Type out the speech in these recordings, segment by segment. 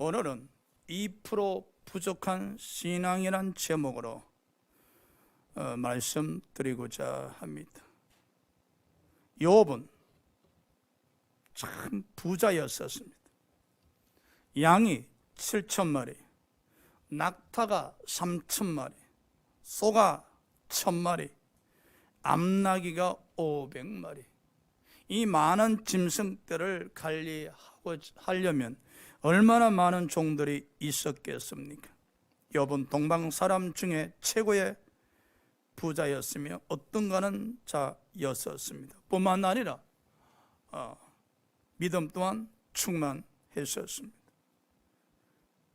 오늘은 2% 부족한 신앙이란 제목으로 말씀드리고자 합니다. 욥은 참 부자였었습니다. 양이 7,000마리, 낙타가 3,000마리, 소가 1,000마리, 암나귀가 500마리. 이 많은 짐승들을 관리하려면 얼마나 많은 종들이 있었겠습니까? 욥은 동방 사람 중에 최고의 부자였으며 어떤가는 자였었습니다. 뿐만 아니라 믿음 또한 충만했었습니다.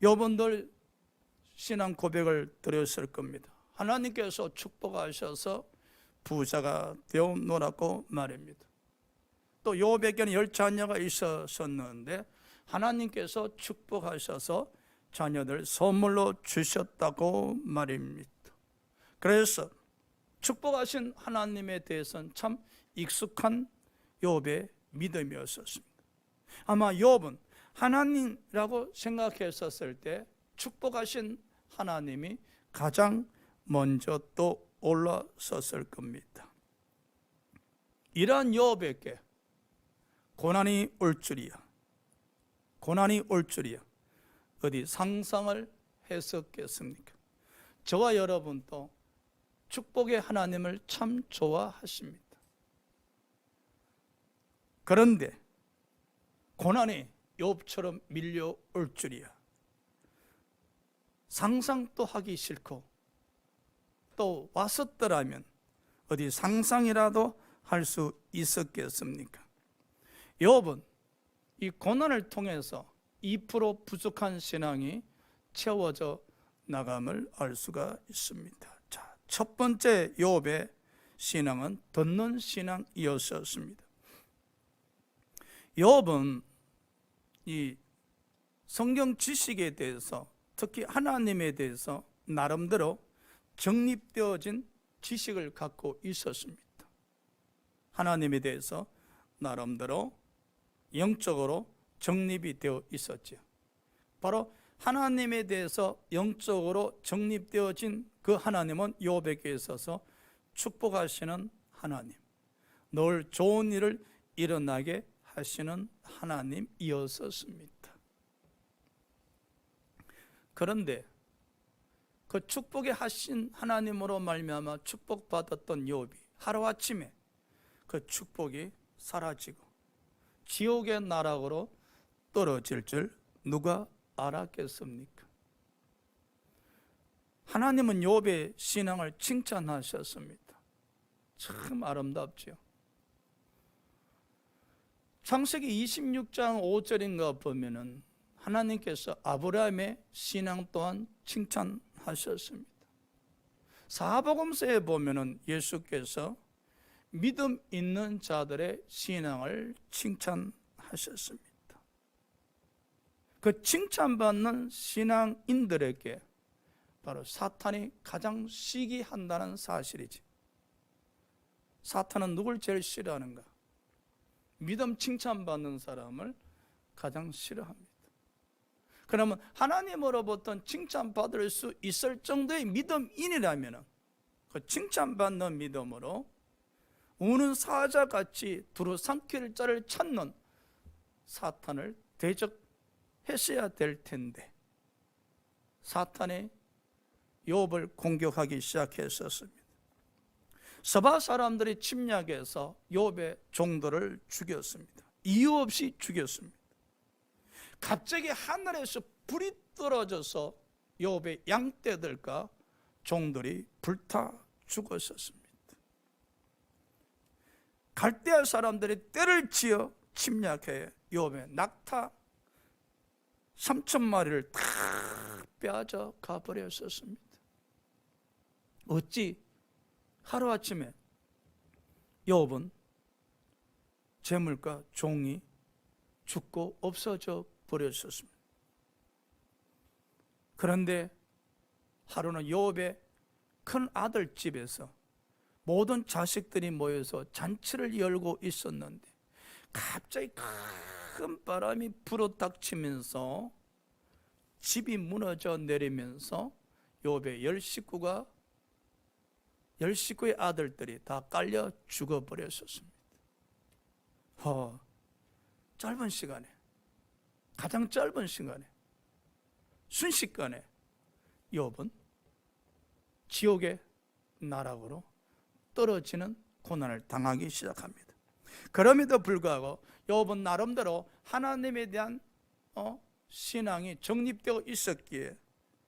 욥은 늘 신앙 고백을 드렸을 겁니다. 하나님께서 축복하셔서 부자가 되었노라고 말입니다. 또 욥에게는 10자녀가 있었는데 하나님께서 축복하셔서 자녀들 선물로 주셨다고 말입니다. 그래서 축복하신 하나님에 대해서는 참 익숙한 욥의 믿음이었습니다. 아마 욥은 하나님이라고 생각했었을 때 축복하신 하나님이 가장 먼저 또 올라섰을 겁니다. 이러한 욥에게 고난이 올 줄이야 어디 상상을 했었겠습니까? 저와 여러분도 축복의 하나님을 참 좋아하십니다. 그런데 고난이 욥처럼 밀려올 줄이야 상상도 하기 싫고, 또 왔었더라면 어디 상상이라도 할 수 있었겠습니까? 욥은 이 고난을 통해서 2% 부족한 신앙이 채워져 나감을 알 수가 있습니다. 자, 첫 번째 욥의 신앙은 듣는 신앙이었습니다. 욥은 이 성경 지식에 대해서, 특히 하나님에 대해서 나름대로 정립되어진 지식을 갖고 있었습니다. 하나님에 대해서 나름대로 영적으로 정립이 되어 있었죠. 바로 하나님에 대해서 영적으로 정립되어진 그 하나님은 욥에게 있어서 축복하시는 하나님, 늘 좋은 일을 일어나게 하시는 하나님이었습니다. 그런데 그 축복에 하신 하나님으로 말미암아 축복받았던 욥이 하루아침에 그 축복이 사라지고 지옥의 나락으로 떨어질 줄 누가 알았겠습니까? 하나님은 욥의 신앙을 칭찬하셨습니다. 참 아름답죠. 창세기 26장 5절인가 보면은 하나님께서 아브라함의 신앙 또한 칭찬하셨습니다. 사복음서에 보면은 예수께서 믿음 있는 자들의 신앙을 칭찬하셨습니다. 그 칭찬받는 신앙인들에게 바로 사탄이 가장 시기한다는 사실이지. 사탄은 누굴 제일 싫어하는가? 믿음 칭찬받는 사람을 가장 싫어합니다. 그러면 하나님으로부터 칭찬받을 수 있을 정도의 믿음인이라면 그 칭찬받는 믿음으로 우는 사자같이 두루 삼킬 자를 찾는 사탄을 대적했어야 될 텐데 사탄이 욥을 공격하기 시작했었습니다. 서바 사람들이 침략해서 욥의 종들을 죽였습니다. 이유 없이 죽였습니다. 갑자기 하늘에서 불이 떨어져서 욥의 양떼들과 종들이 불타 죽었었습니다. 갈대아 사람들이 떼를 지어 침략해 욥의 낙타 3,000마리를 다 빼앗아 가버렸었습니다. 어찌 하루아침에 욥은 재물과 종이 죽고 없어져 버렸었습니다. 그런데 하루는 욥의 큰 아들 집에서 모든 자식들이 모여서 잔치를 열고 있었는데 갑자기 큰 바람이 불어닥치면서 집이 무너져 내리면서 욥의 10식구의 아들들이 다 깔려 죽어버렸었습니다. 짧은 시간에, 가장 짧은 시간에, 순식간에 욥은 지옥의 나락으로 떨어지는 고난을 당하기 시작합니다. 그럼에도 불구하고 욥은 나름대로 하나님에 대한 신앙이 정립되어 있었기에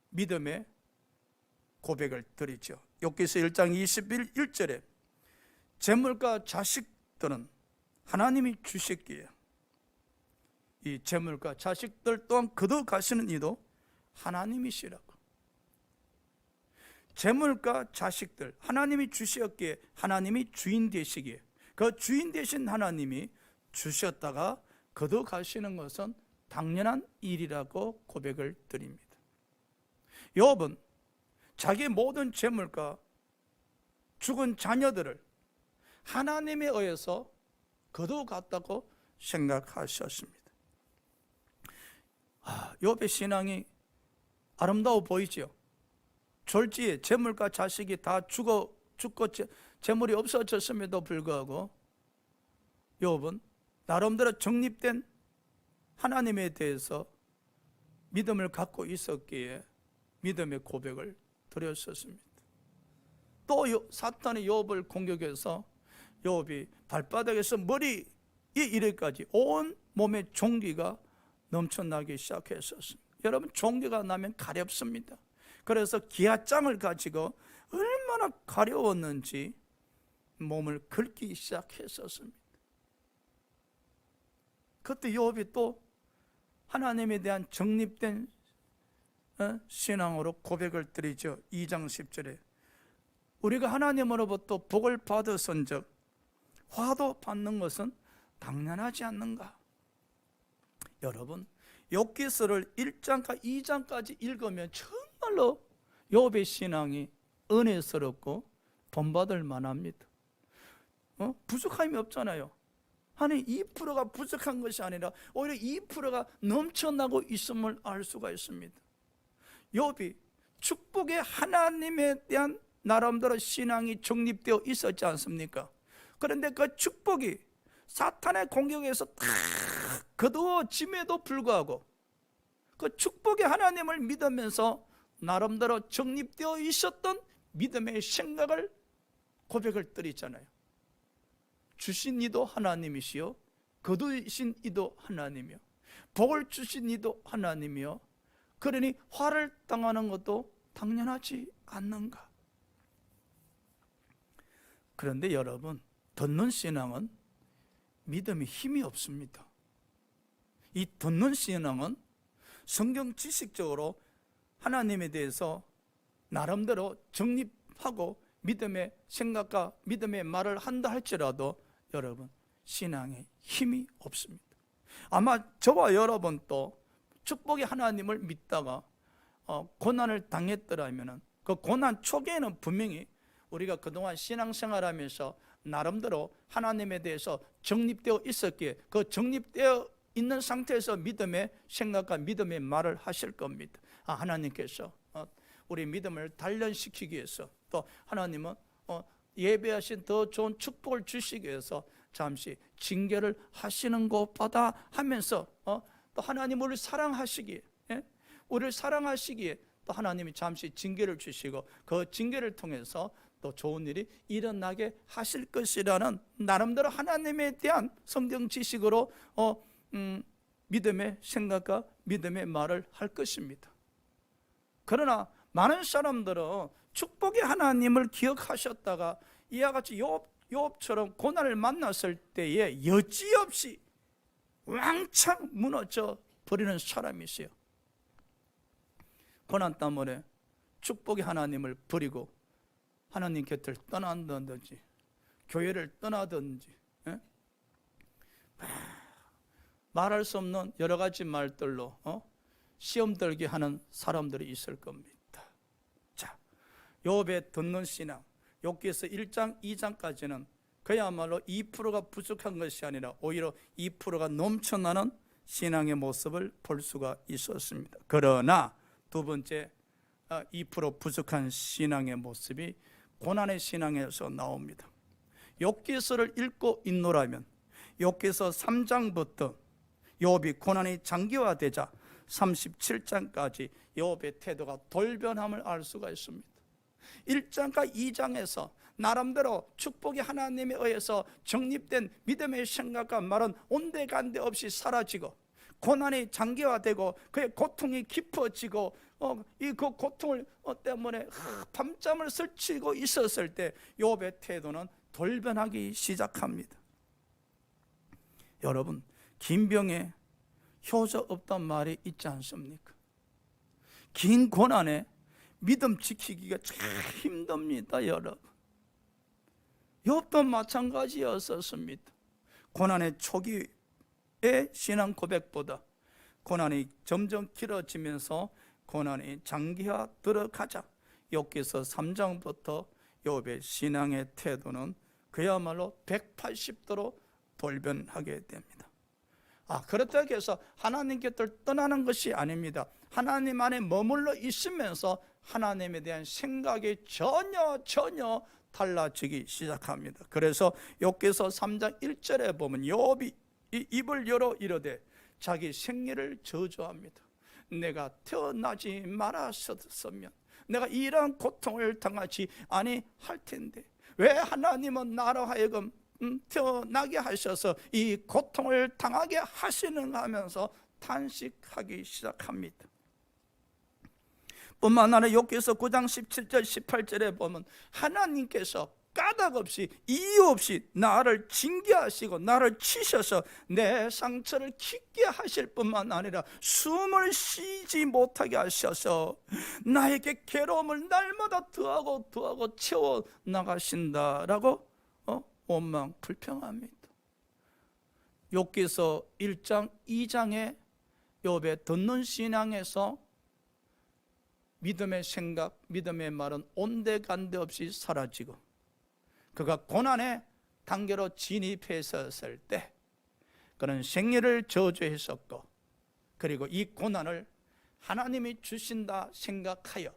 믿음의 고백을 드리죠. 욥기서 1장 21절에 재물과 자식들은 하나님이 주셨기에 이 재물과 자식들 또한 거둬가시는 이도 하나님이시라고. 재물과 자식들 하나님이 주셨기에 하나님이 주인 되시기에 그 주인 되신 하나님이 주셨다가 거둬가시는 것은 당연한 일이라고 고백을 드립니다. 욥은 자기 모든 재물과 죽은 자녀들을 하나님에 의해서 거둬갔다고 생각하셨습니다. 욥의 신앙이 아름다워 보이죠. 졸지에 재물과 자식이 다 죽고 재물이 없어졌음에도 불구하고 욥은 나름대로 정립된 하나님에 대해서 믿음을 갖고 있었기에 믿음의 고백을 드렸었습니다. 또 사탄이 욥을 공격해서 욥이 발바닥에서 머리에 이래까지 온 몸에 종기가 넘쳐나기 시작했었습니다. 여러분, 종기가 나면 가렵습니다. 그래서 기아장을 가지고 얼마나 가려웠는지 몸을 긁기 시작했었습니다. 그때 욥이 또 하나님에 대한 정립된 신앙으로 고백을 드리죠. 2장 10절에 우리가 하나님으로부터 복을 받았은즉 화도 받는 것은 당연하지 않는가. 여러분, 욥기서를 1장과 2장까지 읽으면 정말로 욥의 신앙이 은혜스럽고 본받을 만합니다. 부족함이 없잖아요. 아니 2%가 부족한 것이 아니라 오히려 2%가 넘쳐나고 있음을 알 수가 있습니다. 욥이 축복의 하나님에 대한 나름대로 신앙이 정립되어 있었지 않습니까? 그런데 그 축복이 사탄의 공격에서 다 거두어짐에도 불구하고 그 축복의 하나님을 믿으면서 나름대로 정립되어 있었던 믿음의 생각을 고백을 드리잖아요. 주신 이도 하나님이시요 거두신 이도 하나님이요 복을 주신 이도 하나님이요 그러니 화를 당하는 것도 당연하지 않는가. 그런데 여러분, 듣는 신앙은 믿음에 힘이 없습니다. 이 듣는 신앙은 성경 지식적으로 하나님에 대해서 나름대로 정립하고 믿음의 생각과 믿음의 말을 한다 할지라도 여러분, 신앙에 힘이 없습니다. 아마 저와 여러분도 축복의 하나님을 믿다가 고난을 당했더라면 그 고난 초기에는 분명히 우리가 그동안 신앙생활하면서 나름대로 하나님에 대해서 정립되어 있었기에 그 정립되어 있는 상태에서 믿음의 생각과 믿음의 말을 하실 겁니다. 하나님께서 우리 믿음을 단련시키기 위해서 또 하나님은 예배하신 더 좋은 축복을 주시기 위해서 잠시 징계를 하시는 것보다 하면서 또 하나님 우리를 사랑하시기에 우리를 사랑하시기에 또 하나님이 잠시 징계를 주시고 그 징계를 통해서 또 좋은 일이 일어나게 하실 것이라는 나름대로 하나님에 대한 성경 지식으로 믿음의 생각과 믿음의 말을 할 것입니다. 그러나 많은 사람들은 축복의 하나님을 기억하셨다가 이와 같이 욥처럼 고난을 만났을 때에 여지없이 왕창 무너져 버리는 사람이 있어요. 고난 때문에 축복의 하나님을 버리고 하나님 곁을 떠난다든지 교회를 떠나든지 말할 수 없는 여러 가지 말들로 시험 들게 하는 사람들이 있을 겁니다. 자, 욥의 듣는 신앙, 욥기에서 1장, 2장까지는 그야말로 2%가 부족한 것이 아니라 오히려 2%가 넘쳐나는 신앙의 모습을 볼 수가 있었습니다. 그러나 두 번째 2% 부족한 신앙의 모습이 고난의 신앙에서 나옵니다. 욥기서를 읽고 있노라면 욥기서 3장부터 욥이 고난이 장기화되자 37장까지 욥의 태도가 돌변함을 알 수가 있습니다. 1장과 2장에서 나름대로 축복이 하나님에 의해서 정립된 믿음의 생각과 말은 온데간데 없이 사라지고 고난이 장기화되고 그의 고통이 깊어지고 그 고통을 때문에 밤잠을 설치고 있었을 때 욥의 태도는 돌변하기 시작합니다. 여러분, 긴 병에 효자 없단 말이 있지 않습니까? 긴 고난에 믿음 지키기가 참 힘듭니다, 여러분. 욥도 마찬가지였었습니다. 고난의 초기의 신앙 고백보다 고난이 점점 길어지면서 고난이 장기화 들어가자 욥기서 3장부터 욥의 신앙의 태도는 그야말로 180도로 돌변하게 됩니다. 그렇다고 해서 하나님 곁을 떠나는 것이 아닙니다. 하나님 안에 머물러 있으면서 하나님에 대한 생각이 전혀 달라지기 시작합니다. 그래서 욥기서 3장 1절에 보면 욥이 입을 열어 이르되 자기 생애를 저주합니다. 내가 태어나지 말았었으면 내가 이러한 고통을 당하지 아니할 텐데 왜 하나님은 나로 하여금 태어나게 하셔서 이 고통을 당하게 하시는가 하면서 탄식하기 시작합니다. 뿐만 아니라 욥기서 9장 17절 18절에 보면 하나님께서 까닭없이 이유 없이 나를 징계하시고 나를 치셔서 내 상처를 깊게 하실 뿐만 아니라 숨을 쉬지 못하게 하셔서 나에게 괴로움을 날마다 더하고 채워 나가신다라고 원망 불평합니다. 욥기서 1장 2장에 욥의 듣는 신앙에서 믿음의 생각, 믿음의 말은 온데간데 없이 사라지고 그가 고난의 단계로 진입했었을 때 그는 생애를 저주했었고 그리고 이 고난을 하나님이 주신다 생각하여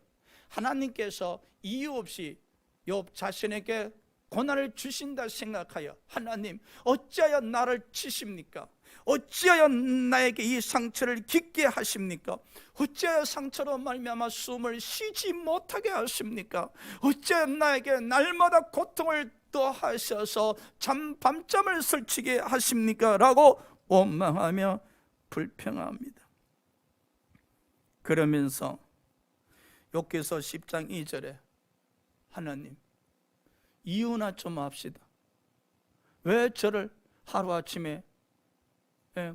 하나님께서 이유 없이 욥 자신에게 고난을 주신다 생각하여 하나님 어찌하여 나를 치십니까? 어찌하여 나에게 이 상처를 깊게 하십니까? 어찌하여 상처로 말미암아 숨을 쉬지 못하게 하십니까? 어찌하여 나에게 날마다 고통을 더하셔서 밤잠을 설치게 하십니까? 라고 원망하며 불평합니다. 그러면서 욥기서 10장 2절에 하나님 이유나 좀 합시다. 왜 저를 하루아침에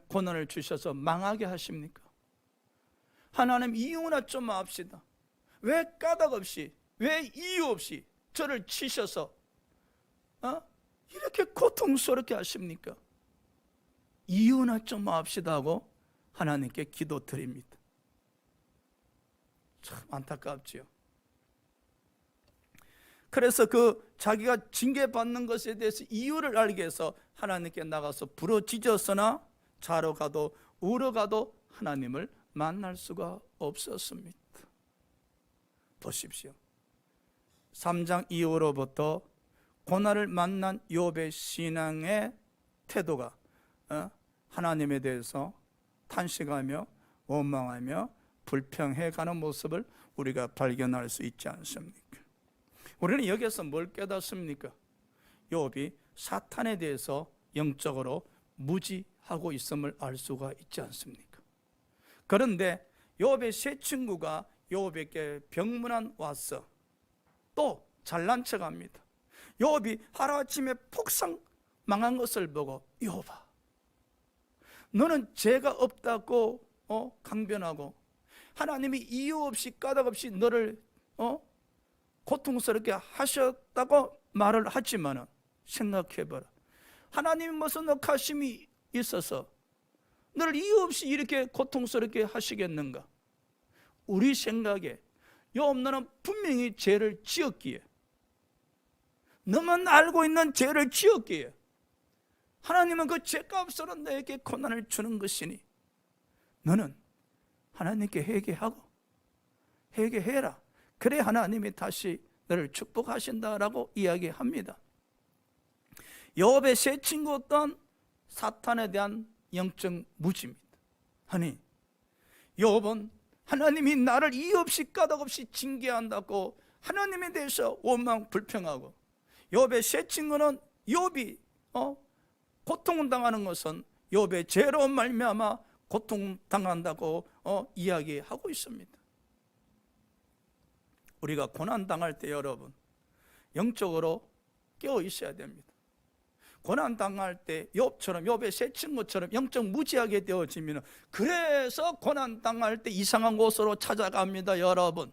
고난을 주셔서 망하게 하십니까? 하나님 이유나 좀 합시다. 왜 까닭없이 왜 이유 없이 저를 치셔서 이렇게 고통스럽게 하십니까? 이유나 좀 합시다 하고 하나님께 기도드립니다. 참 안타깝지요. 그래서 자기가 징계받는 것에 대해서 이유를 알기 위해서 하나님께 나가서 부르짖었으나 자러 가도 우러 가도 하나님을 만날 수가 없었습니다. 보십시오. 3장 이후로부터 고난을 만난 욥의 신앙의 태도가 하나님에 대해서 탄식하며 원망하며 불평해가는 모습을 우리가 발견할 수 있지 않습니까? 우리는 여기서 뭘 깨닫습니까? 욥이 사탄에 대해서 영적으로 무지하고 있음을 알 수가 있지 않습니까? 그런데 욥의 세 친구가 욥에게 병문안 와서 또 잘난 척합니다. 욥이 하루아침에 폭삭 망한 것을 보고 욥아 너는 죄가 없다고 강변하고 하나님이 이유 없이 까닭 없이 너를 고통스럽게 하셨다고 말을 하지만 생각해봐라. 하나님이 무슨 억하심이 있어서 너를 이유 없이 이렇게 고통스럽게 하시겠는가? 우리 생각에 욥 너는 분명히 죄를 지었기에 너만 알고 있는 죄를 지었기에 하나님은 그 죄값으로 너에게 고난을 주는 것이니 너는 하나님께 회개해라. 그래 하나님이 다시 너를 축복하신다라고 이야기합니다. 욥의 세 친구 또한 사탄에 대한 영적 무지입니다. 아니, 욥은 하나님이 나를 이유 없이 까닭없이 징계한다고 하나님에 대해서 원망 불평하고, 욥의 세 친구는 욥이 고통을 당하는 것은 욥의 죄로 말미암아 고통당한다고 이야기하고 있습니다. 우리가 고난당할 때 여러분 영적으로 깨어 있어야 됩니다. 고난당할 때 욥처럼, 욥의 세 친구처럼 영적 무지하게 되어지면, 그래서 고난당할 때 이상한 곳으로 찾아갑니다. 여러분,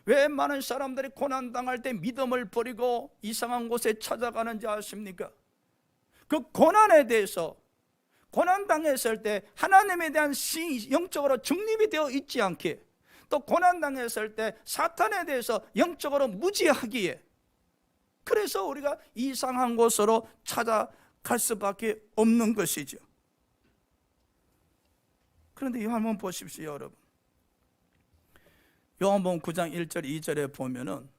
왜 많은 사람들이 고난당할 때 믿음을 버리고 이상한 곳에 찾아가는지 아십니까? 그 고난에 대해서, 고난당했을 때 하나님에 대한 영적으로 중립이 되어 있지 않기에, 또 고난당했을 때 사탄에 대해서 영적으로 무지하기에, 그래서 우리가 이상한 곳으로 찾아갈 수밖에 없는 것이죠. 그런데 요한복음 보십시오. 여러분, 요한복음 9장 1절 2절에 보면은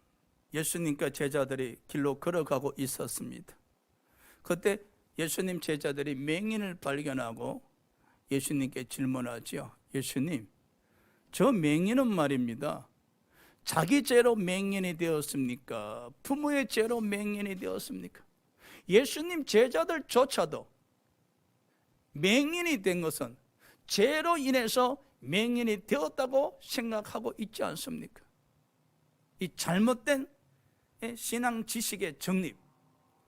예수님과 제자들이 길로 걸어가고 있었습니다. 그때 예수님 제자들이 맹인을 발견하고 예수님께 질문하지요. 예수님, 저 맹인은 말입니다, 자기 죄로 맹인이 되었습니까? 부모의 죄로 맹인이 되었습니까? 예수님 제자들조차도 맹인이 된 것은 죄로 인해서 맹인이 되었다고 생각하고 있지 않습니까? 이 잘못된 신앙 지식의 정립,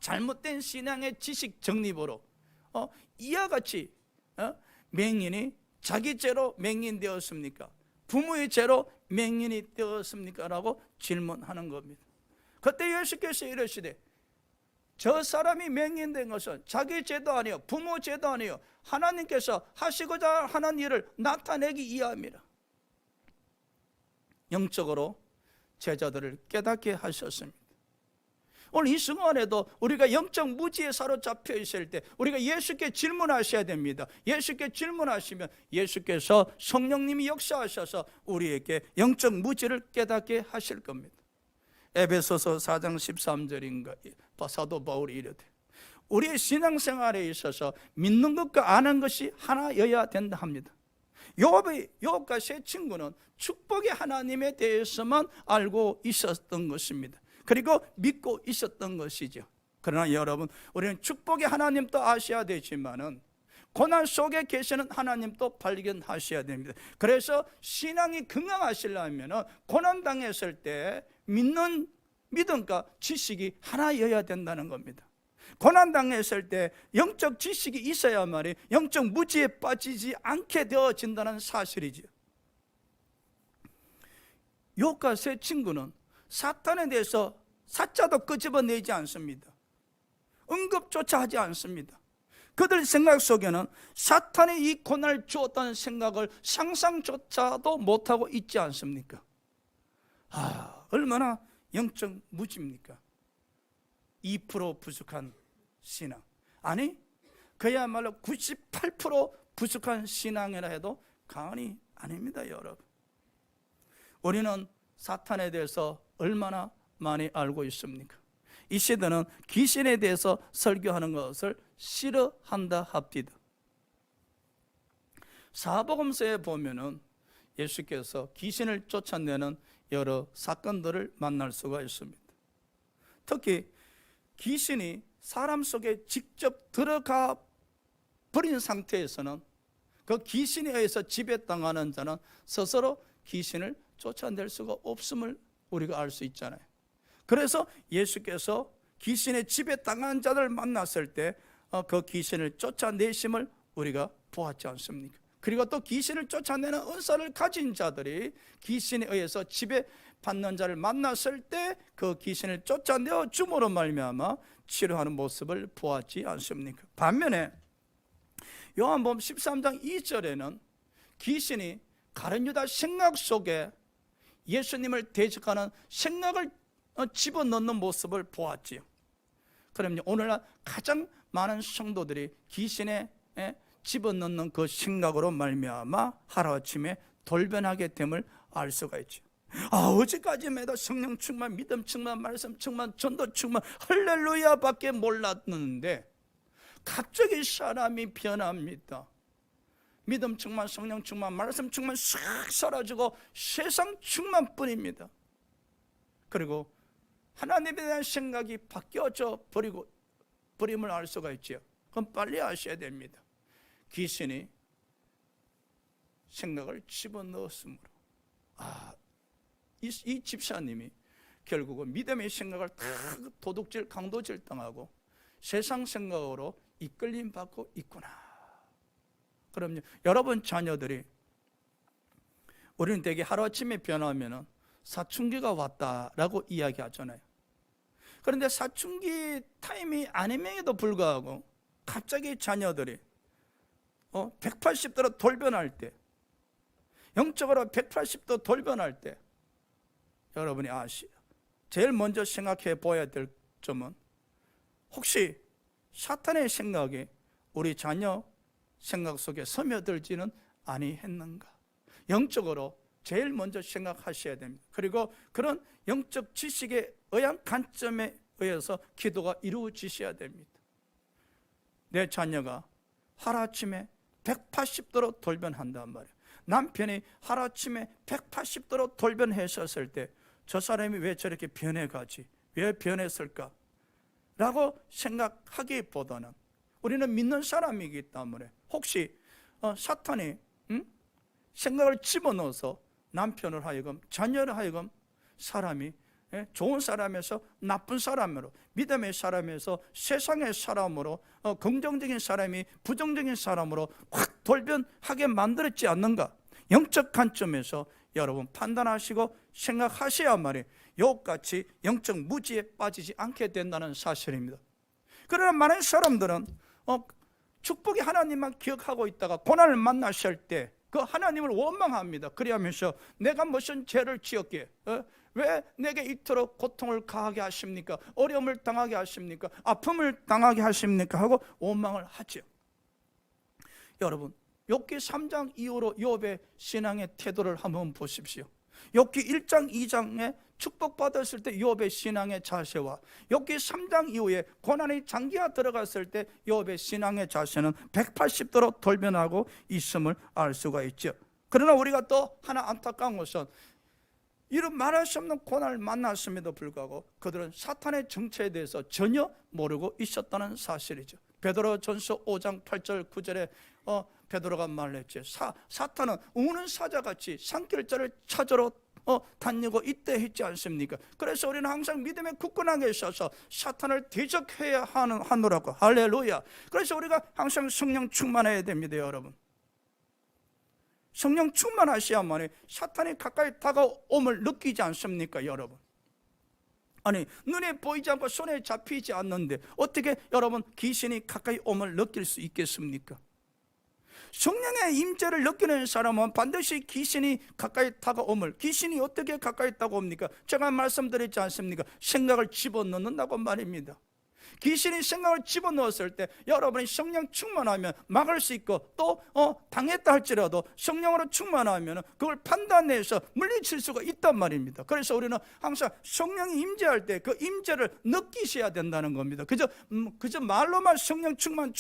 잘못된 신앙의 지식 정립으로 이와 같이 맹인이 자기 죄로 맹인 되었습니까? 부모의 죄로 맹인이 되었습니까? 라고 질문하는 겁니다. 그때 예수께서 이러시되, 저 사람이 맹인된 것은 자기 죄도 아니요 부모 죄도 아니요 하나님께서 하시고자 하는 일을 나타내기 위함이라. 영적으로 제자들을 깨닫게 하셨습니다. 오늘 이 순간에도 우리가 영적 무지에 사로잡혀 있을 때 우리가 예수께 질문하셔야 됩니다. 예수께 질문하시면 예수께서 성령님이 역사하셔서 우리에게 영적 무지를 깨닫게 하실 겁니다. 에베소서 4장 13절인가 사도 바울이 이르되, 우리의 신앙생활에 있어서 믿는 것과 아는 것이 하나여야 된다 합니다. 욥과 세 친구는 축복의 하나님에 대해서만 알고 있었던 것입니다. 그리고 믿고 있었던 것이죠. 그러나 여러분, 우리는 축복의 하나님도 아셔야 되지만은 고난 속에 계시는 하나님도 발견하셔야 됩니다. 그래서 신앙이 건강하시려면 고난 당했을 때 믿는 믿음과 지식이 하나여야 된다는 겁니다. 고난 당했을 때 영적 지식이 있어야만이 영적 무지에 빠지지 않게 되어진다는 사실이죠. 욥과 세 친구는 사탄에 대해서 사자도 끄집어내지 않습니다. 언급조차 하지 않습니다. 그들 생각 속에는 사탄이 이 고난을 주었다는 생각을 상상조차도 못하고 있지 않습니까? 얼마나 영적 무지입니까? 2% 부족한 신앙, 아니 그야말로 98% 부족한 신앙이라 해도 과언이 아닙니다. 여러분, 우리는 사탄에 대해서 얼마나 많이 알고 있습니까? 이 시대는 귀신에 대해서 설교하는 것을 싫어한다 합디다. 사복음서에 보면은 예수께서 귀신을 쫓아내는 여러 사건들을 만날 수가 있습니다. 특히 귀신이 사람 속에 직접 들어가 버린 상태에서는 그 귀신에 의해서 지배당하는 자는 스스로 귀신을 쫓아낼 수가 없음을 우리가 알 수 있잖아요. 그래서 예수께서 귀신의 지배당한 자들 만났을 때 그 귀신을 쫓아내심을 우리가 보았지 않습니까? 그리고 또 귀신을 쫓아내는 은사를 가진 자들이 귀신에 의해서 지배받는 자를 만났을 때 그 귀신을 쫓아내어 줌으로 말미암아 치료하는 모습을 보았지 않습니까? 반면에 요한복음 13장 2절에는 귀신이 가룟 유다 생각 속에 예수님을 대적하는 생각을 집어넣는 모습을 보았지요. 그럼요, 오늘날 가장 많은 성도들이 귀신의 집어넣는 그 생각으로 말미암아 하루아침에 돌변하게 됨을 알 수가 있죠. 어제까지만 해도 성령 충만, 믿음 충만, 말씀 충만, 전도 충만, 할렐루야 밖에 몰랐는데 갑자기 사람이 변합니다. 믿음 충만, 성령 충만, 말씀 충만 싹 사라지고 세상 충만뿐입니다. 그리고 하나님에 대한 생각이 바뀌어져 버림을 알 수가 있죠. 그럼 빨리 아셔야 됩니다. 귀신이 생각을 집어넣었으므로 이 집사님이 결국은 믿음의 생각을 다 도둑질, 강도질 당하고 세상 생각으로 이끌림 받고 있구나. 그럼요, 여러분 자녀들이, 우리는 되게 하루아침에 변하면 사춘기가 왔다라고 이야기하잖아요. 그런데 사춘기 타임이 아님에도 불구하고 갑자기 자녀들이 180도로 돌변할 때, 영적으로 180도 돌변할 때, 여러분이 제일 먼저 생각해 보아야 될 점은, 혹시 사탄의 생각이 우리 자녀 생각 속에 스며들지는 아니했는가? 영적으로 제일 먼저 생각하셔야 됩니다. 그리고 그런 영적 지식에 의한 관점에 의해서 기도가 이루어지셔야 됩니다. 내 자녀가 하루아침에 180도로 돌변한단 말이에요. 남편이 하루아침에 180도로 돌변했었을 때 저 사람이 왜 저렇게 변해가지? 왜 변했을까? 라고 생각하기보다는 우리는 믿는 사람이기 때문에 혹시 사탄이 생각을 집어넣어서 남편을 하여금, 자녀를 하여금 사람이 좋은 사람에서 나쁜 사람으로, 믿음의 사람에서 세상의 사람으로, 긍정적인 사람이 부정적인 사람으로 확 돌변하게 만들었지 않는가? 영적 관점에서 여러분 판단하시고 생각하셔야만이 이같이 영적 무지에 빠지지 않게 된다는 사실입니다. 그러나 많은 사람들은 축복의 하나님만 기억하고 있다가 고난을 만나실 때 그 하나님을 원망합니다. 그리하면서 내가 무슨 죄를 지었기에 왜 내게 이토록 고통을 가하게 하십니까? 어려움을 당하게 하십니까? 아픔을 당하게 하십니까? 하고 원망을 하죠. 여러분, 욥기 3장 이후로 욥의 신앙의 태도를 한번 보십시오. 욥기 1장 2장에 축복받았을 때 욥의 신앙의 자세와 욥기 3장 이후에 고난이 장기화 들어갔을 때 욥의 신앙의 자세는 180도로 돌변하고 있음을 알 수가 있죠. 그러나 우리가 또 하나 안타까운 것은 이런 말할 수 없는 고난을 만났음에도 불구하고 그들은 사탄의 정체에 대해서 전혀 모르고 있었다는 사실이죠. 베드로전서 5장 8절 9절에 베드로가 말했죠. 사탄은 우는 사자같이 산길자를 찾으러 다니고 있대 했지 않습니까? 그래서 우리는 항상 믿음에 굳건하게 있어서 사탄을 대적해야 하노라고. 할렐루야. 그래서 우리가 항상 성령 충만해야 됩니다. 여러분, 성령 충만하셔야만이 사탄이 가까이 다가옴을 느끼지 않습니까? 여러분, 아니 눈에 보이지 않고 손에 잡히지 않는데 어떻게 여러분 귀신이 가까이 옴을 느낄 수 있겠습니까? 성령의 임재를 느끼는 사람은 반드시 귀신이 가까이 다가옴을, 귀신이 어떻게 가까이 다가옵니까? 제가 말씀드렸지 않습니까? 생각을 집어넣는다고 말입니다. 귀신이 생각을 집어넣었을 때 여러분이 성령 충만하면 막을 수 있고 또 당했다 할지라도 성령으로 충만하면 그걸 판단해서 물리칠 수가 있단 말입니다. 그래서 우리는 항상 성령이 임재할 때 그 임재를 느끼셔야 된다는 겁니다. 그저 말로만 성령 충만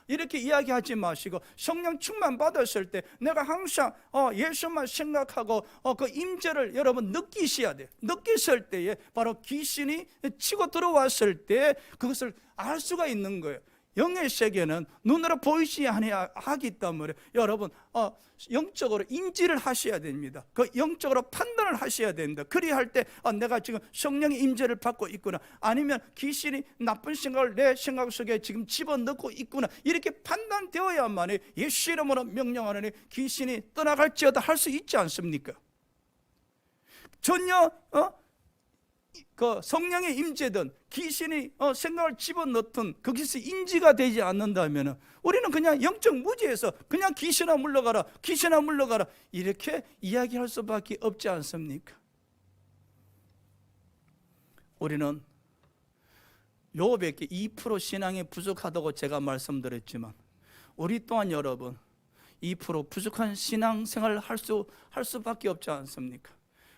이렇게 이야기하지 마시고 성령 충만 받았을 때 내가 항상 예수만 생각하고 그 임재를 여러분 느끼셔야 돼요. 느꼈을 때에 바로 귀신이 치고 들어왔을 때 그것을 알 수가 있는 거예요. 영의 세계는 눈으로 보이지 아니하기 때문에 여러분 영적으로 인지를 하셔야 됩니다. 그 영적으로 판단을 하셔야 됩니다. 그리할 때 내가 지금 성령의 임재를 받고 있구나, 아니면 귀신이 나쁜 생각을 내 생각 속에 지금 집어넣고 있구나, 이렇게 판단되어야만 예수 이름으로 명령하느니 귀신이 떠나갈지어다 할 수 있지 않습니까? 전혀 그 성령의 임재든 귀신이 생각을 집어넣든 거기서 인지가 되지 않는다면 우리는 그냥 영적 무지에서 그냥 귀신아 물러가라 이렇게 이야기할 수밖에 없지 않습니까? 우리는 욥에게 2% 신앙이 부족하다고 제가 말씀드렸지만 우리 또한 여러분 2% 부족한 신앙생활을 할 수밖에 없지 않습니까?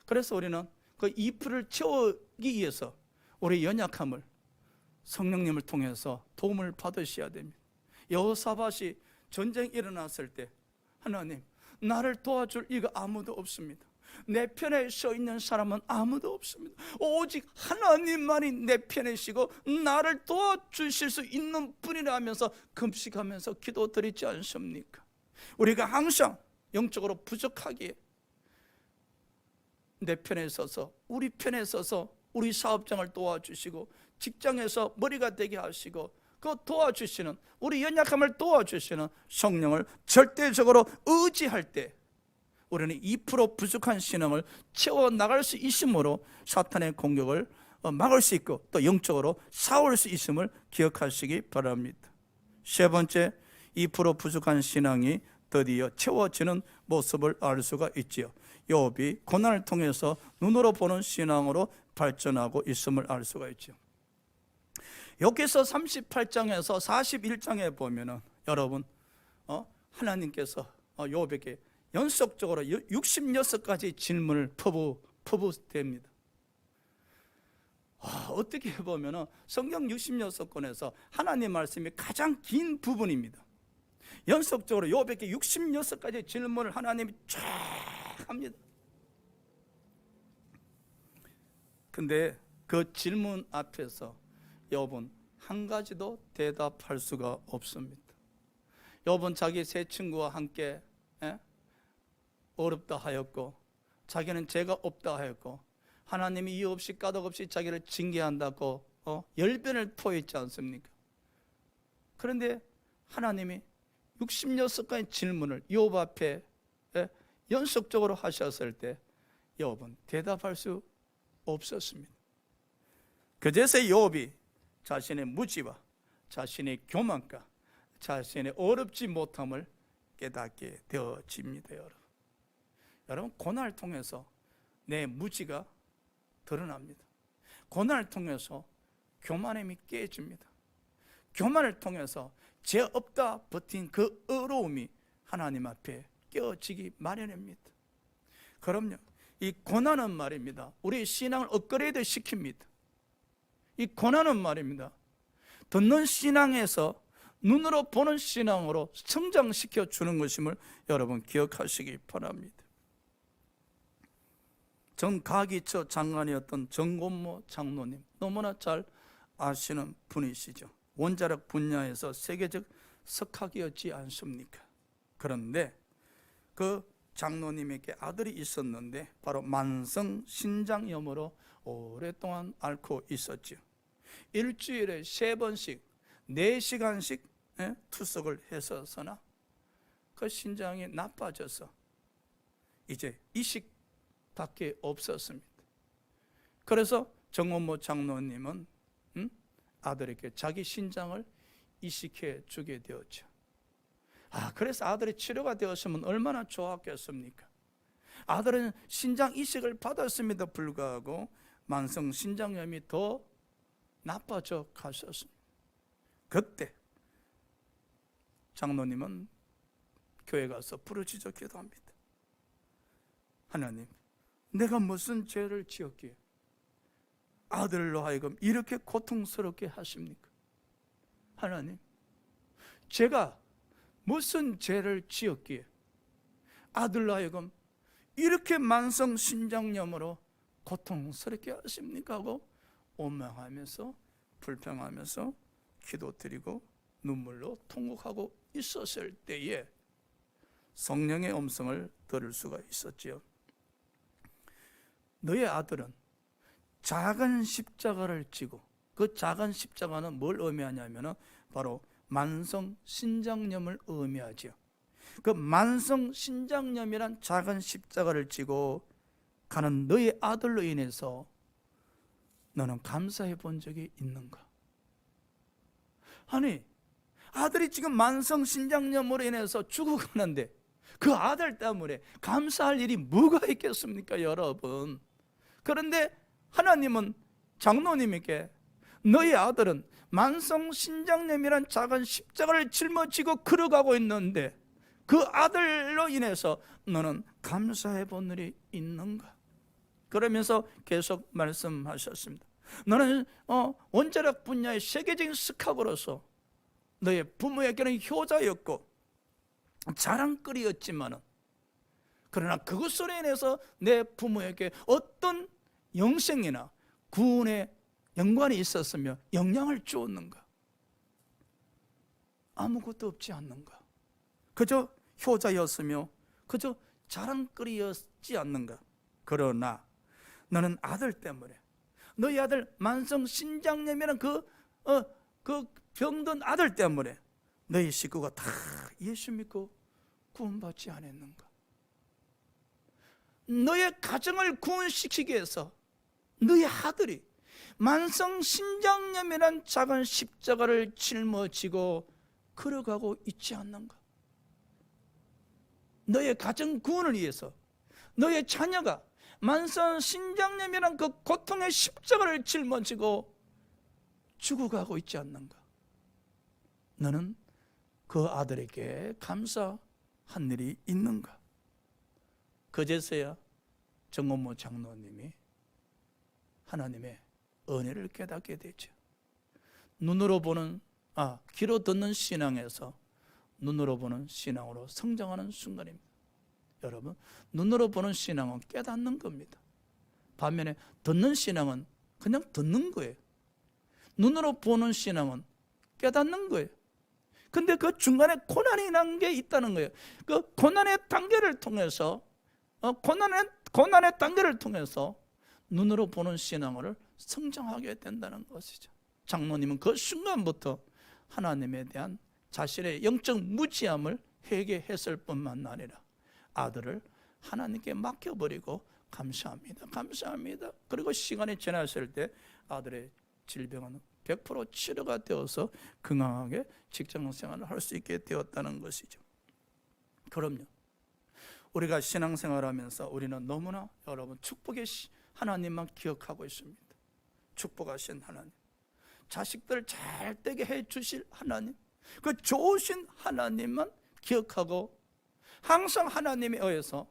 그래서 우리는 그 2%를 채우기 위해서 우리 연약함을 성령님을 통해서 도움을 받으셔야 됩니다. 여호사밧이 전쟁이 일어났을 때 하나님, 나를 도와줄 이가 아무도 없습니다. 내 편에 서 있는 사람은 아무도 없습니다. 오직 하나님만이 내 편이시고 나를 도와주실 수 있는 분이라 하면서 금식하면서 기도드리지 않습니까? 우리가 항상 영적으로 부족하기에 내 편에 서서, 우리 편에 서서 우리 사업장을 도와주시고 직장에서 머리가 되게 하시고 그 도와주시는, 우리 연약함을 도와주시는 성령을 절대적으로 의지할 때 우리는 2% 부족한 신앙을 채워나갈 수 있으므로 사탄의 공격을 막을 수 있고 또 영적으로 싸울 수 있음을 기억하시기 바랍니다. 세 번째, 2% 부족한 신앙이 드디어 채워지는 모습을 알 수가 있지요. 욥이 고난을 통해서 눈으로 보는 신앙으로 발전하고 있음을 알 수가 있죠. 여기서 38장에서 41장에 보면은 여러분 하나님께서 욥에게 연속적으로 66가지 질문을 퍼부됩니다. 어떻게 보면은 성경 66권에서 하나님 말씀이 가장 긴 부분입니다. 연속적으로 욥에게 66가지 질문을 하나님이 쫙 합니다. 근데 그 질문 앞에서 욥은 한 가지도 대답할 수가 없습니다. 욥은 자기 세 친구와 함께 어렵다 하였고 자기는 죄가 없다 하였고 하나님이 이유 없이 까닭 없이 자기를 징계한다고 열변을 토했지 않습니까? 그런데 하나님이 66가지 질문을 욥 앞에 연속적으로 하셨을 때 욥은 대답할 수 없었습니다. 그제서 욥이 자신의 무지와 자신의 교만과 자신의 어렵지 못함을 깨닫게 되어집니다. 여러분 고난을 통해서 내 무지가 드러납니다. 고난을 통해서 교만함이 깨집니다. 교만을 통해서 죄 없다 버틴 그 의로움이 하나님 앞에 깨어지기 마련입니다. 그럼요, 이 고난은 말입니다, 우리 신앙을 업그레이드 시킵니다. 이 고난은 말입니다, 듣는 신앙에서 눈으로 보는 신앙으로 성장시켜 주는 것임을 여러분 기억하시기 바랍니다. 전 가기처 장관이었던 정곤모 장로님, 너무나 잘 아시는 분이시죠. 원자력 분야에서 세계적 석학이었지 않습니까? 그런데 그 장로님에게 아들이 있었는데 바로 만성 신장염으로 오랫동안 앓고 있었죠. 일주일에 3번씩 4시간씩 투석을 했었으나 그 신장이 나빠져서 이제 이식밖에 없었습니다. 그래서 정원모 장로님은 아들에게 자기 신장을 이식해 주게 되었죠. 그래서 아들이 치료가 되었으면 얼마나 좋았겠습니까? 아들은 신장 이식을 받았음에도 불구하고 만성 신장염이 더 나빠져 갔었습니다. 그때 장로님은 교회 가서 부르짖어 기도합니다. 하나님, 내가 무슨 죄를 지었기에 아들로 하여금 이렇게 고통스럽게 하십니까? 하나님, 제가 무슨 죄를 지었기에 아들로 하여금 이렇게 만성 신장염으로 고통스럽게 하십니까? 하고 원망하면서 불평하면서 기도드리고 눈물로 통곡하고 있었을 때에 성령의 음성을 들을 수가 있었지요. 너의 아들은 작은 십자가를 지고, 그 작은 십자가는 뭘 의미하냐면 바로 만성 신장염을 의미하지요. 그 만성 신장염이란 작은 십자가를 지고 가는 너의 아들로 인해서 너는 감사해 본 적이 있는가? 아니, 아들이 지금 만성 신장염으로 인해서 죽어가는데 그 아들 때문에 감사할 일이 뭐가 있겠습니까, 여러분? 그런데 하나님은 장로님에게 너희 아들은 만성신장염이란 작은 십자가를 짊어지고 걸어가고 있는데 그 아들로 인해서 너는 감사해 본 일이 있는가? 그러면서 계속 말씀하셨습니다. 너는 원자력 분야의 세계적인 스카고로서 너의 부모에게는 효자였고 자랑거리였지만은, 그러나 그것으로 인해서 내 부모에게 어떤 영생이나 구원의 연관이 있었으며 영향을 주었는가? 아무것도 없지 않는가? 그저 효자였으며 그저 자랑거리였지 않는가? 그러나 너는 아들 때문에, 너희 아들 만성신장염이라는 그 병든 아들 때문에 너희 식구가 다 예수 믿고 구원받지 않았는가? 너의 가정을 구원시키기 위해서 너희 아들이 만성신장염이란 작은 십자가를 짊어지고 걸어가고 있지 않는가? 너의 가정 구원을 위해서 너의 자녀가 만성신장염이란 그 고통의 십자가를 짊어지고 죽어가고 있지 않는가? 너는 그 아들에게 감사한 일이 있는가? 그제서야 정원모 장로님이 하나님의 은혜를 깨닫게 되죠. 눈으로 보는, 귀로 듣는 신앙에서 눈으로 보는 신앙으로 성장하는 순간입니다. 여러분, 눈으로 보는 신앙은 깨닫는 겁니다. 반면에 듣는 신앙은 그냥 듣는 거예요. 눈으로 보는 신앙은 깨닫는 거예요. 근데 그 중간에 고난이 난 게 있다는 거예요. 그 고난의 단계를 통해서 고난의 단계를 통해서 눈으로 보는 신앙을 성장하게 된다는 것이죠. 장로님은 그 순간부터 하나님에 대한 자신의 영적 무지함을 회개했을 뿐만 아니라 아들을 하나님께 맡겨버리고 감사합니다, 감사합니다. 그리고 시간이 지났을 때 아들의 질병은 100% 치료가 되어서 건강하게 직장생활을 할 수 있게 되었다는 것이죠. 그럼요, 우리가 신앙생활하면서 우리는 너무나 여러분 축복의 하나님만 기억하고 있습니다. 축복하신 하나님, 자식들 잘 되게 해주실 하나님, 그 좋으신 하나님만 기억하고 항상 하나님에 의해서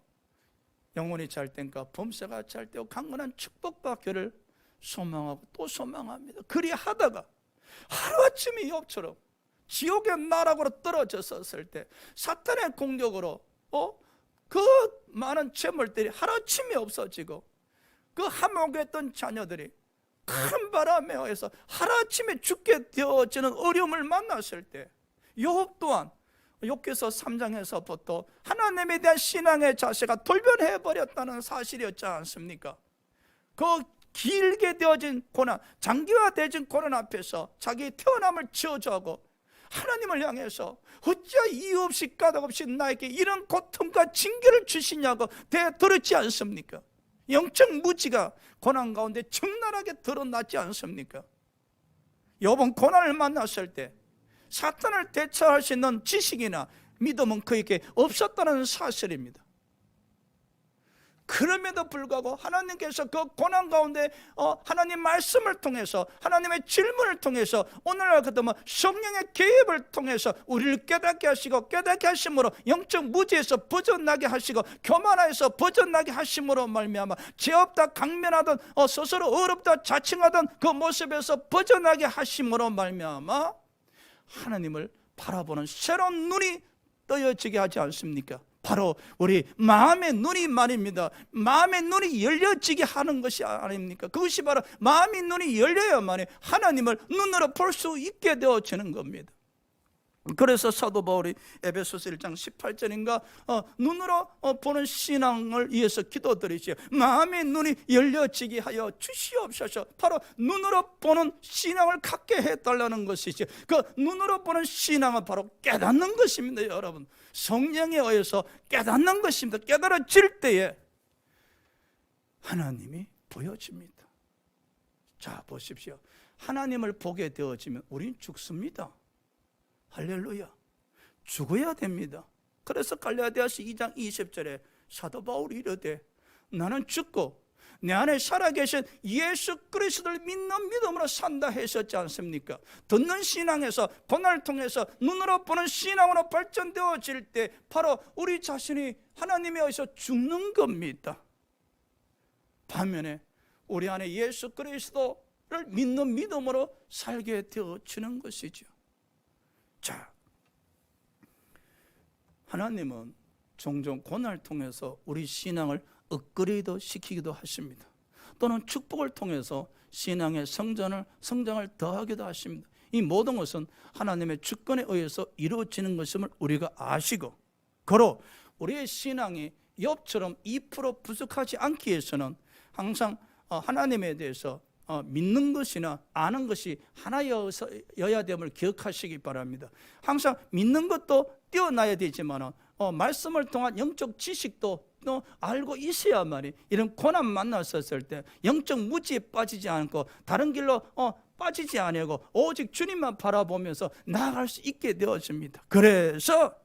영혼이 잘 된가 범사가 잘 되고 강건한 축복받기를 소망하고 또 소망합니다. 그리하다가 하루아침에 욥처럼 지옥의 나락으로 떨어졌었을 때 사탄의 공격으로 그 많은 재물들이 하루아침에 없어지고 그 함옥했던 자녀들이 큰 바람에 의해서 하루아침에 죽게 되어지는 어려움을 만났을 때 욥 또한 욥기서 3장에서부터 하나님에 대한 신앙의 자세가 돌변해버렸다는 사실이었지 않습니까? 그 길게 되어진 고난, 장기화되어진 고난 앞에서 자기 태어남을 저주하고 하나님을 향해서 어찌 이유 없이 까닭 없이 나에게 이런 고통과 징계를 주시냐고 대들었지 않습니까? 영적 무지가 고난 가운데 적나라하게 드러났지 않습니까? 이번 고난을 만났을 때 사탄을 대처할 수 있는 지식이나 믿음은 그에게 없었다는 사실입니다. 그럼에도 불구하고 하나님께서 그 고난 가운데 하나님 말씀을 통해서 하나님의 질문을 통해서 오늘날 그동안 성령의 개입을 통해서 우리를 깨닫게 하시고 깨닫게 하심으로 영적 무지에서 벗어나게 하시고 교만에서 벗어나게 하심으로 말미암아 죄 없다 강면하던 스스로 어렵다 자칭하던 그 모습에서 벗어나게 하심으로 말미암아 하나님을 바라보는 새로운 눈이 떠여지게 하지 않습니까? 바로 우리 마음의 눈이 말입니다. 마음의 눈이 열려지게 하는 것이 아닙니까? 그것이 바로 마음의 눈이 열려야만이 하나님을 눈으로 볼 수 있게 되어지는 겁니다. 그래서 사도 바울이 에베소서 1장 18절인가 눈으로 보는 신앙을 위해서 기도드리죠. 마음의 눈이 열려지게 하여 주시옵소서. 바로 눈으로 보는 신앙을 갖게 해달라는 것이죠. 그 눈으로 보는 신앙은 바로 깨닫는 것입니다. 여러분, 성령에 의해서 깨닫는 것입니다. 깨달아질 때에 하나님이 보여집니다. 자, 보십시오. 하나님을 보게 되어지면 우린 죽습니다. 할렐루야. 죽어야 됩니다. 그래서 갈라디아서 2장 20절에 사도 바울이 이르되 나는 죽고 내 안에 살아계신 예수 그리스도를 믿는 믿음으로 산다 하셨지 않습니까? 듣는 신앙에서 고난을 통해서 눈으로 보는 신앙으로 발전되어질 때 바로 우리 자신이 하나님에 의해서 죽는 겁니다. 반면에 우리 안에 예수 그리스도를 믿는 믿음으로 살게 되어지는 것이죠. 자, 하나님은 종종 고난을 통해서 우리 신앙을 업그레이드 시키기도 하십니다. 또는 축복을 통해서 신앙의 성장을 더하기도 하십니다. 이 모든 것은 하나님의 주권에 의해서 이루어지는 것임을 우리가 아시고, 고로 우리의 신앙이 욥처럼 2% 부족하지 않기 위해서는 항상 하나님에 대해서 믿는 것이나 아는 것이 하나여야 됨을 기억하시기 바랍니다. 항상 믿는 것도 뛰어나야 되지만 말씀을 통한 영적 지식도 알고 있어야만이 이런 고난 만났었을 때 영적 무지에 빠지지 않고 다른 길로 빠지지 아니하고 오직 주님만 바라보면서 나아갈 수 있게 되어집니다. 그래서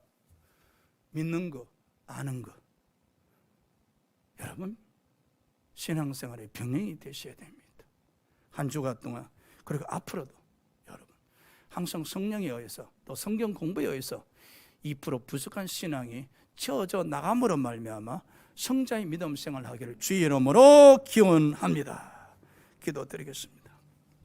믿는 거, 아는 거, 여러분 신앙생활의 병행이 되셔야 됩니다. 한 주간 동안, 그리고 앞으로도 여러분 항상 성령에 의해서 또 성경 공부에 의해서 2% 부족한 신앙이 채워져 나감으로 말미암아 성자의 믿음 생활을 하기를 주의 이름으로 기원합니다. 기도드리겠습니다.